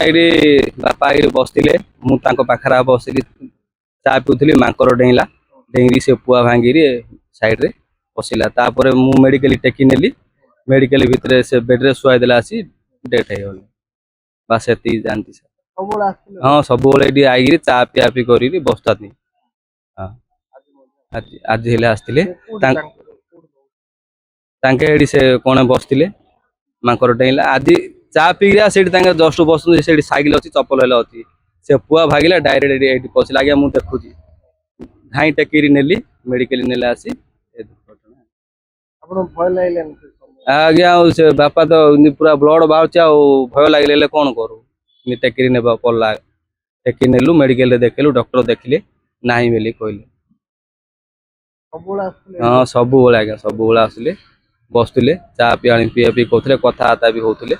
ଏଇଠି ବାପା ଏଇଠି ବସିଥିଲେ ମୁଁ ତାଙ୍କ ପାଖରେ ବସିକି ଚା ପିଉଥିଲି ମାଙ୍କଡ଼ ଡେଇଁଲା ଡେଇଁକି ସେ ପୁଆ ଭାଙ୍ଗିରି ସାଇଡରେ ପଶିଲା ତାପରେ ମୁଁ ମେଡିକାଲ ଟେକି ନେଲି ମେଡିକାଲ ଭିତରେ ସେ ବେଡରେ ଶୁଆଇ ଦେଲା ଆସି ଡେଥ୍ ହେଇଗଲା ବାସ୍ ଏତିକି ଜାଣିଛି ସାର୍ ହଁ ସବୁବେଳେ ଏଠି ଆଇକିରି ଚା ପିଆ ପିଇ କରିକି ବସୁଛନ୍ତି ହଁ ଆଜି ହେଲେ ଆସିଥିଲେ ତାଙ୍କେ ଏଠି ସେ କଣ ବସିଥିଲେ ମାଙ୍କଡ଼ ଡେଇଁଲା ଆଜି ଚା ପିଇକିରି ସେଇଠି ତାଙ୍କେ ଜଷ୍ଟ ବସୁଛନ୍ତି ସେଇଠି ସାଇକେଲ ଅଛି ଚପଲ ହେଲେ ଅଛି ସେ ପୁଆ ଭାଗିଲା ଡାଇରେକ୍ଟ ଏଇଠି ପଶିଲା ଆଜ୍ଞା ମୁଁ ଦେଖୁଛି ଧାଇଁ ଟେକିରି ନେଲି ମେଡିକାଲ ନେଲେ ଆସି ଆଜ୍ଞା ଆଉ ସେ ବାପା ତ ପୁରା ବ୍ଲଡ ବାହାରୁଛି ଆଉ ଭୟ ଲାଗିଲେ କଣ କରୁ ଟେକିରି ନେବା ପଡିଲା ଟେକି ନେଲୁ ମେଡିକାଲରେ ଦେଖେଇଲୁ ଡକ୍ଟର ଦେଖିଲେ ନାହିଁ ବୋଲି କହିଲେ ହଁ ସବୁବେଳେ ଆଜ୍ଞା ସବୁବେଳେ ଆସିଲେ ବସୁଥିଲେ ଚା ପିଇ ପିଆ ପିଇ କରୁଥିଲେ କଥାବାର୍ତ୍ତା ବି ହଉଥିଲେ